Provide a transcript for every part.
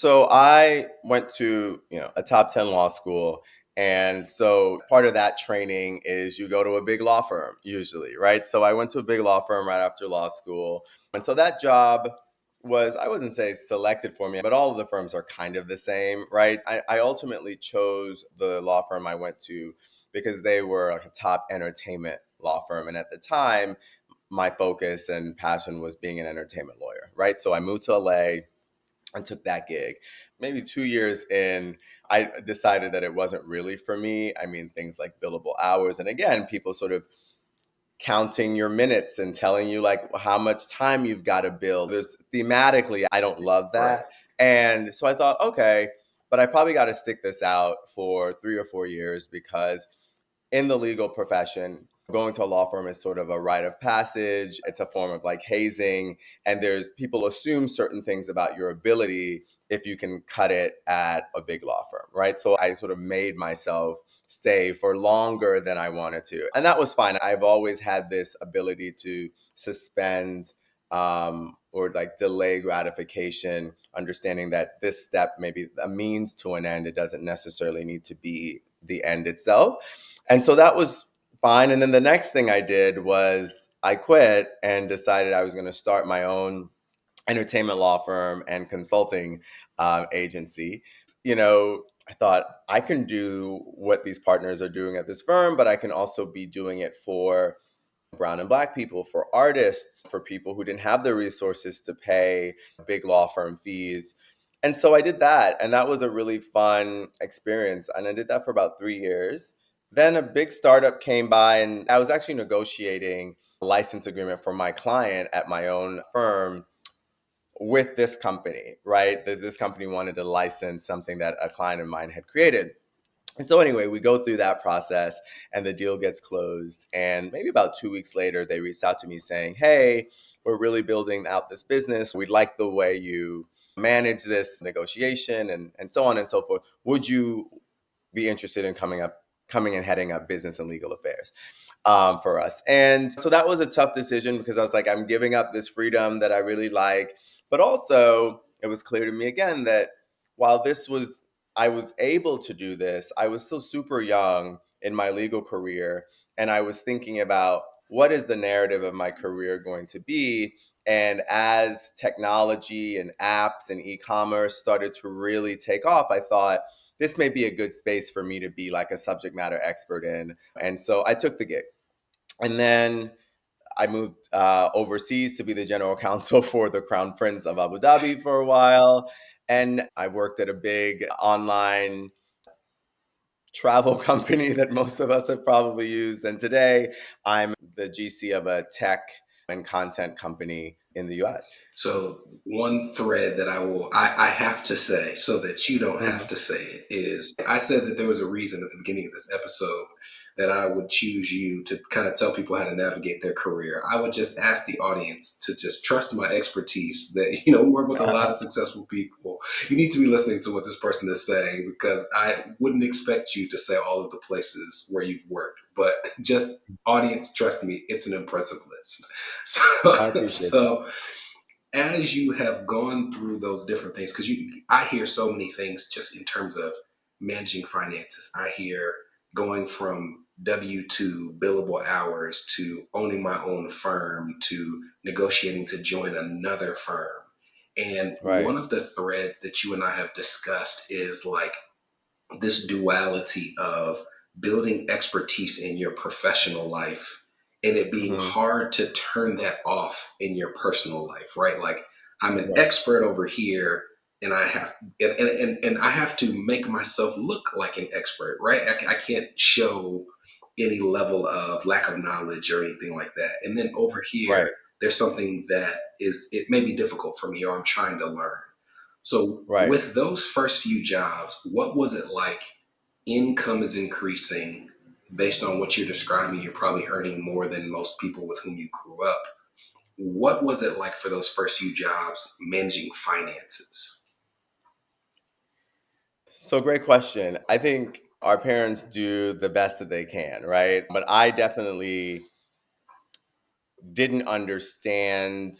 So I went to, a top 10 law school. And so part of that training is you go to a big law firm usually, right? So I went to a big law firm right after law school. And so that job was, I wouldn't say selected for me, but all of the firms are kind of the same, right? I ultimately chose the law firm I went to because they were like a top entertainment law firm. And at the time, my focus and passion was being an entertainment lawyer, right? So I moved to LA and took that gig. Maybe 2 years in, I decided that it wasn't really for me. I mean, things like billable hours. And again, people sort of counting your minutes and telling you like how much time you've got to bill. There's thematically, I don't love Right. that. And so I thought, okay, but I probably got to stick this out for 3 or 4 years because in the legal profession, going to a law firm is sort of a rite of passage. It's a form of like hazing. And there's people assume certain things about your ability if you can cut it at a big law firm, right? So I sort of made myself stay for longer than I wanted to. And that was fine. I've always had this ability to suspend or like delay gratification, understanding that this step may be a means to an end. It doesn't necessarily need to be the end itself. And so that was fine. And then the next thing I did was I quit and decided I was going to start my own entertainment law firm and consulting agency. I thought I can do what these partners are doing at this firm, but I can also be doing it for brown and black people, for artists, for people who didn't have the resources to pay big law firm fees. And so I did that. And that was a really fun experience. And I did that for about 3 years. Then a big startup came by, and I was actually negotiating a license agreement for my client at my own firm with this company, right? This company wanted to license something that a client of mine had created. And so anyway, we go through that process and the deal gets closed. And maybe about 2 weeks later, they reached out to me saying, hey, we're really building out this business. We'd like the way you manage this negotiation and so on and so forth. Would you be interested in coming and heading up business and legal affairs for us? And so that was a tough decision because I was like, I'm giving up this freedom that I really like. But also, it was clear to me again that while I was able to do this, I was still super young in my legal career. And I was thinking about what is the narrative of my career going to be? And as technology and apps and e-commerce started to really take off, I thought this may be a good space for me to be like a subject matter expert in. And so I took the gig. And then I moved overseas to be the general counsel for the Crown Prince of Abu Dhabi for a while. And I worked at a big online travel company that most of us have probably used. And today I'm the GC of a tech and content company in the US. So one thread that I have to say so that you don't have Mhm. to say it is I said that there was a reason at the beginning of this episode that I would choose you to kind of tell people how to navigate their career. I would just ask the audience to just trust my expertise that, we work with a lot of successful people. You need to be listening to what this person is saying because I wouldn't expect you to say all of the places where you've worked, but just audience, trust me, it's an impressive list. I So, appreciate that. so as you have gone through those different things, because I hear so many things just in terms of managing finances. I hear going from W-2 billable hours to owning my own firm to negotiating to join another firm. And Right. one of the threads that you and I have discussed is like this duality of building expertise in your professional life and it being Hmm. hard to turn that off in your personal life, right? Like I'm an Right. expert over here and and I have to make myself look like an expert, right? I can't show any level of lack of knowledge or anything like that. And then over here, Right. there's something that it may be difficult for me or I'm trying to learn. So Right. with those first few jobs, what was it like? Income is increasing based on what you're describing. You're probably earning more than most people with whom you grew up. What was it like for those first few jobs managing finances? So great question. I think our parents do the best that they can, right? But I definitely didn't understand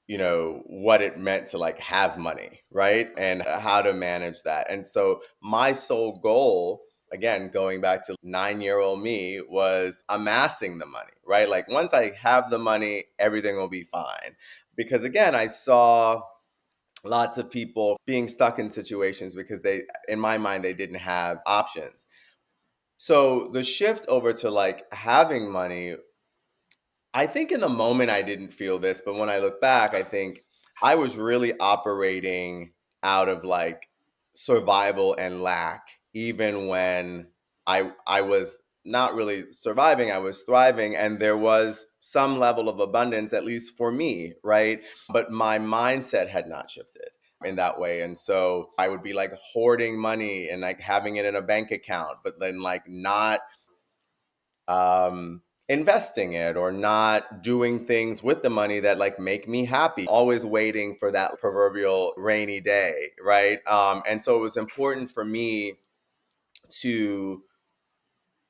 what it meant to like have money, right? And how to manage that. And so my sole goal, again, going back to 9-year-old me, was amassing the money, right? Like once I have the money, everything will be fine. Because again, I saw lots of people being stuck in situations because in my mind, they didn't have options. So the shift over to like having money, I think in the moment I didn't feel this, but when I look back, I think I was really operating out of like survival and lack, even when I was not really surviving, I was thriving, and there was some level of abundance, at least for me, right? But my mindset had not shifted in that way. And so I would be like hoarding money and like having it in a bank account, but then like not investing it or not doing things with the money that like make me happy, always waiting for that proverbial rainy day, right? And so it was important for me to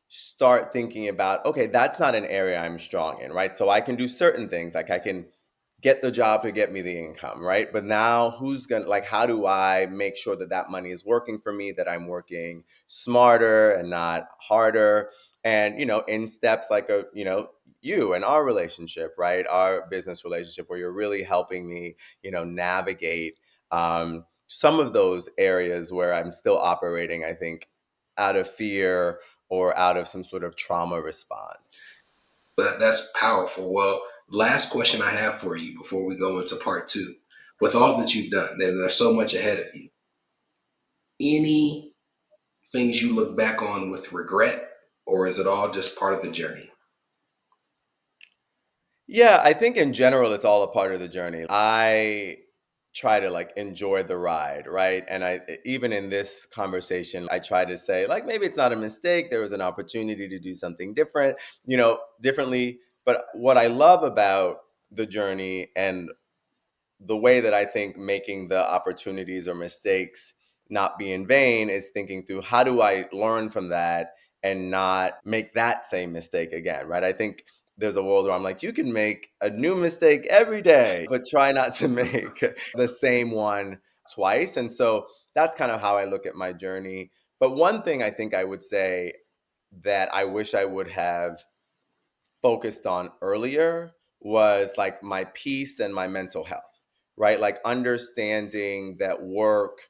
start thinking about, okay, that's not an area I'm strong in, right? So I can do certain things, like I can get the job to get me the income, right? But now who's gonna, like, how do I make sure that that money is working for me, that I'm working smarter and not harder? And, in steps like, you and our relationship, right? Our business relationship, where you're really helping me, navigate some of those areas where I'm still operating, I think, out of fear or out of some sort of trauma response. That's powerful. Well, last question I have for you before we go into part two. With all that you've done, there's so much ahead of you. Any things you look back on with regret, or is it all just part of the journey? Yeah, I think in general, it's all a part of the journey. I try to like enjoy the ride, right? And even in this conversation, I try to say, like, maybe it's not a mistake. There was an opportunity to do something different, differently. But what I love about the journey and the way that I think making the opportunities or mistakes not be in vain is thinking through, how do I learn from that and not make that same mistake again, right? I think there's a world where I'm like, you can make a new mistake every day, but try not to make the same one twice. And so that's kind of how I look at my journey. But one thing I think I would say that I wish I would have focused on earlier was like my peace and my mental health, right? Like understanding that work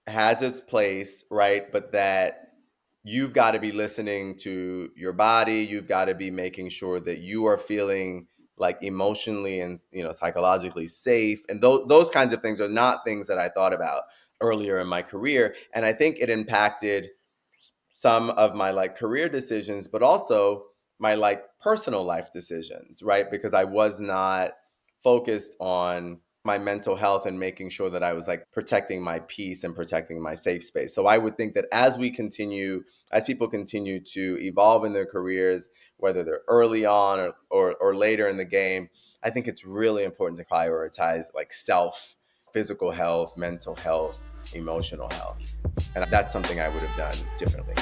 has its place, right? But that you've got to be listening to your body. You've got to be making sure that you are feeling like emotionally and psychologically safe. And those kinds of things are not things that I thought about earlier in my career. And I think it impacted some of my like career decisions, but also my like personal life decisions, right? Because I was not focused on my mental health and making sure that I was like protecting my peace and protecting my safe space. So I would think that as people continue to evolve in their careers, whether they're early on or later in the game, I think it's really important to prioritize like physical health, mental health, emotional health. And that's something I would have done differently.